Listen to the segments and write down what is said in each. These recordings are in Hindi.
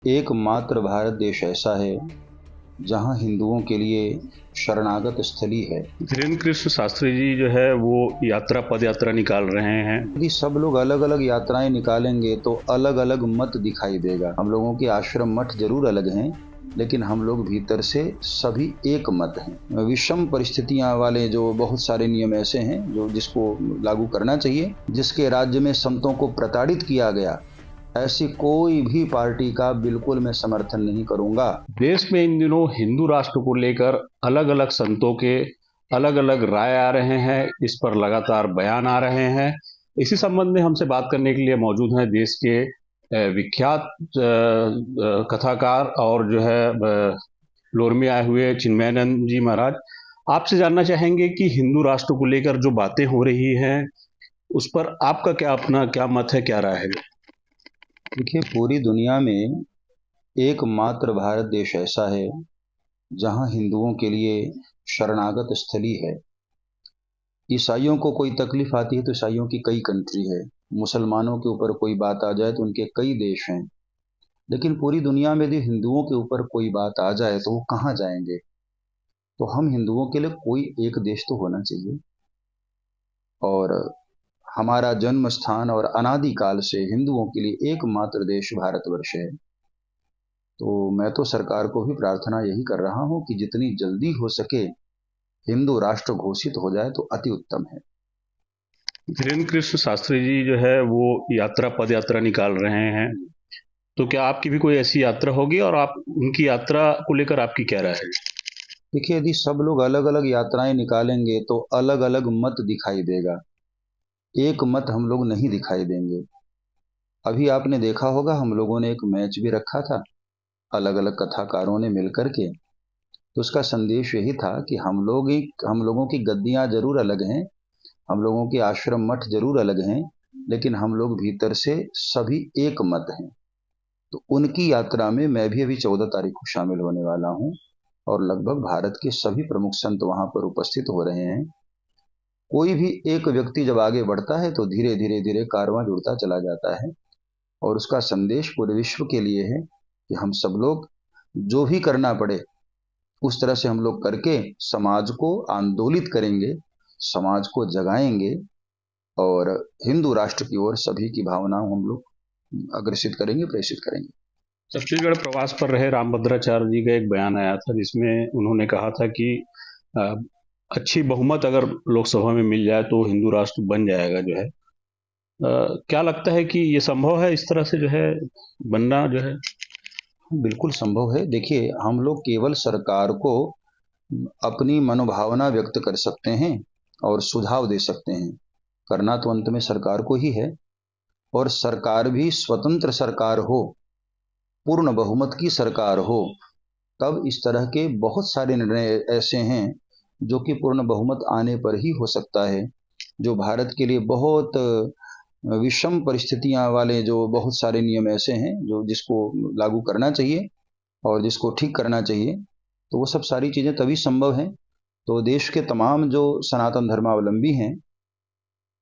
एकमात्र भारत देश ऐसा है जहां हिंदुओं के लिए शरणागत स्थली है। धीरेन्द्र कृष्ण शास्त्री जी जो है वो पद यात्रा निकाल रहे हैं। यदि सब लोग अलग अलग यात्राएं निकालेंगे तो अलग अलग मत दिखाई देगा। हम लोगों के आश्रम मठ जरूर अलग हैं, लेकिन हम लोग भीतर से सभी एक मत हैं। विषम परिस्थितियां वाले जो बहुत सारे नियम ऐसे हैं जो जिसको लागू करना चाहिए, जिसके राज्य में संतों को प्रताड़ित किया गया, ऐसी कोई भी पार्टी का बिल्कुल मैं समर्थन नहीं करूंगा। देश में इन दिनों हिंदू राष्ट्र को लेकर अलग अलग संतों के अलग अलग राय आ रहे हैं, इस पर लगातार बयान आ रहे हैं। इसी संबंध में हमसे बात करने के लिए मौजूद हैं देश के विख्यात कथाकार और जो है लोर में आए हुए चिन्मयानंद जी महाराज। आपसे जानना चाहेंगे कि हिंदू राष्ट्र को लेकर जो बातें हो रही हैं उस पर आपका क्या मत है, क्या राय है? देखिए, पूरी दुनिया में एकमात्र भारत देश ऐसा है जहां हिंदुओं के लिए शरणागत स्थली है। ईसाइयों को कोई तकलीफ आती है तो ईसाइयों की कई कंट्री है, मुसलमानों के ऊपर कोई बात आ जाए तो उनके कई देश हैं, लेकिन पूरी दुनिया में यदि हिंदुओं के ऊपर कोई बात आ जाए तो वो कहाँ जाएंगे? तो हम हिंदुओं के लिए कोई एक देश तो होना चाहिए। और हमारा जन्म स्थान और अनादिकाल से हिंदुओं के लिए एकमात्र देश भारतवर्ष है। तो मैं तो सरकार को भी प्रार्थना यही कर रहा हूं कि जितनी जल्दी हो सके हिंदू राष्ट्र घोषित हो जाए तो अति उत्तम है। धीरेन्द्र कृष्ण शास्त्री जी जो है वो पद यात्रा निकाल रहे हैं, तो क्या आपकी भी कोई ऐसी यात्रा होगी और आप उनकी यात्रा को लेकर आपकी क्या राय है? देखिए, यदि सब लोग अलग अलग यात्राएं निकालेंगे तो अलग अलग मत दिखाई देगा, एक मत हम लोग नहीं दिखाई देंगे। अभी आपने देखा होगा, हम लोगों ने एक मैच भी रखा था अलग अलग कथाकारों ने मिलकर के। तो उसका संदेश यही था कि हम लोगों की गद्दियां जरूर अलग हैं, हम लोगों के आश्रम मठ जरूर अलग हैं, लेकिन हम लोग भीतर से सभी एक मत हैं। तो उनकी यात्रा में मैं भी अभी 14 तारीख को शामिल होने वाला हूं और लगभग भारत के सभी प्रमुख संत वहां पर उपस्थित हो रहे हैं। कोई भी एक व्यक्ति जब आगे बढ़ता है तो धीरे धीरे धीरे कारवां जुड़ता चला जाता है, और उसका संदेश पूरे विश्व के लिए है कि हम सब लोग जो भी करना पड़े उस तरह से हम लोग करके समाज को आंदोलित करेंगे, समाज को जगाएंगे और हिंदू राष्ट्र की ओर सभी की भावनाओं हम लोग अग्रसित करेंगे, प्रेषित करेंगे। छत्तीसगढ़ प्रवास पर रहे रामभद्राचार्य जी का एक बयान आया था जिसमें उन्होंने कहा था कि अ, अच्छी बहुमत अगर लोकसभा में मिल जाए तो हिंदू राष्ट्र बन जाएगा जो है। क्या लगता है कि ये संभव है, इस तरह से जो है बनना जो है? बिल्कुल संभव है। देखिए, हम लोग केवल सरकार को अपनी मनोभावना व्यक्त कर सकते हैं और सुझाव दे सकते हैं। करना तो अंत में सरकार को ही है, और सरकार भी स्वतंत्र सरकार हो, पूर्ण बहुमत की सरकार हो, तब इस तरह के बहुत सारे निर्णय ऐसे हैं जो कि पूर्ण बहुमत आने पर ही हो सकता है। जो भारत के लिए बहुत विषम परिस्थितियां वाले जो बहुत सारे नियम ऐसे हैं जो जिसको लागू करना चाहिए और जिसको ठीक करना चाहिए, तो वो सब सारी चीजें तभी संभव हैं। तो देश के तमाम जो सनातन धर्मावलंबी हैं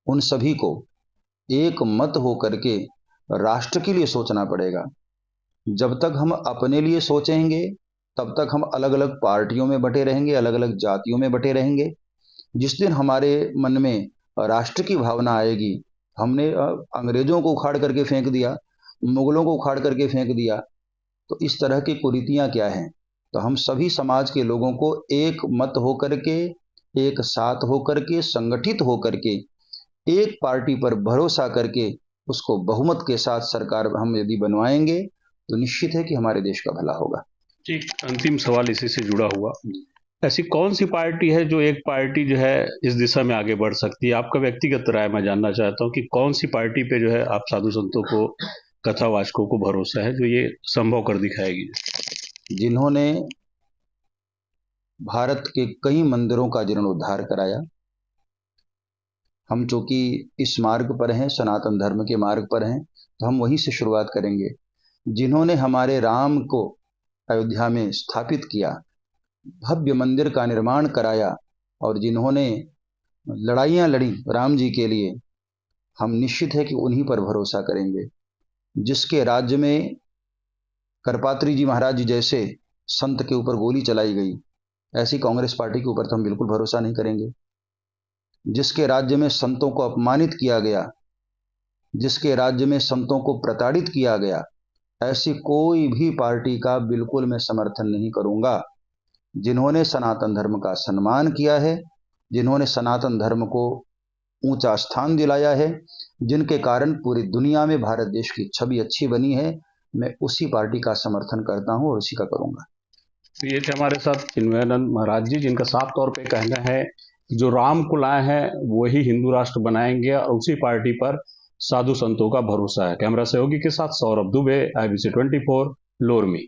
उन सभी को एक मत होकर के राष्ट्र के लिए सोचना पड़ेगा। जब तक हम अपने लिए सोचेंगे तब तक हम अलग अलग पार्टियों में बटे रहेंगे, अलग अलग जातियों में बटे रहेंगे। जिस दिन हमारे मन में राष्ट्र की भावना आएगी, हमने अंग्रेजों को उखाड़ करके फेंक दिया, मुगलों को उखाड़ करके फेंक दिया, तो इस तरह की कुरीतियां क्या हैं? तो हम सभी समाज के लोगों को एक मत होकर के, एक साथ होकर के, संगठित होकर के, एक पार्टी पर भरोसा करके उसको बहुमत के साथ सरकार हम यदि बनवाएंगे तो निश्चित है कि हमारे देश का भला होगा। ठीक, अंतिम सवाल इसी से जुड़ा हुआ, ऐसी कौन सी पार्टी है जो एक पार्टी जो है इस दिशा में आगे बढ़ सकती है? आपका व्यक्तिगत राय मैं जानना चाहता हूँ कि कौन सी पार्टी पे जो है आप साधु संतों को, कथावाचकों को भरोसा है जो ये संभव कर दिखाएगी? जिन्होंने भारत के कई मंदिरों का जीर्णोद्धार कराया। हम चूंकि इस मार्ग पर हैं, सनातन धर्म के मार्ग पर हैं, तो हम वहीं से शुरुआत करेंगे। जिन्होंने हमारे राम को अयोध्या में स्थापित किया, भव्य मंदिर का निर्माण कराया, और जिन्होंने लड़ाइयां लड़ी राम जी के लिए, हम निश्चित है कि उन्हीं पर भरोसा करेंगे। जिसके राज्य में करपात्री जी महाराज जी जैसे संत के ऊपर गोली चलाई गई, ऐसी कांग्रेस पार्टी के ऊपर तो हम बिल्कुल भरोसा नहीं करेंगे। जिसके राज्य में संतों को अपमानित किया गया, जिसके राज्य में संतों को प्रताड़ित किया गया, ऐसी कोई भी पार्टी का बिल्कुल मैं समर्थन नहीं करूंगा। जिन्होंने सनातन धर्म का सम्मान किया है, जिन्होंने सनातन धर्म को ऊंचा स्थान दिलाया है, जिनके कारण पूरी दुनिया में भारत देश की छवि अच्छी बनी है, मैं उसी पार्टी का समर्थन करता हूं और उसी का करूंगा। तो ये थे हमारे साथ चिन्मयानंद महाराज जी, जिनका साफ तौर पे कहना है कि जो राम को लाए हैं वही हिंदू राष्ट्र बनाएंगे और उसी पार्टी पर साधु संतों का भरोसा है। कैमरा सहयोगी के साथ सौरभ दुबे, IBC 24, लोरमी।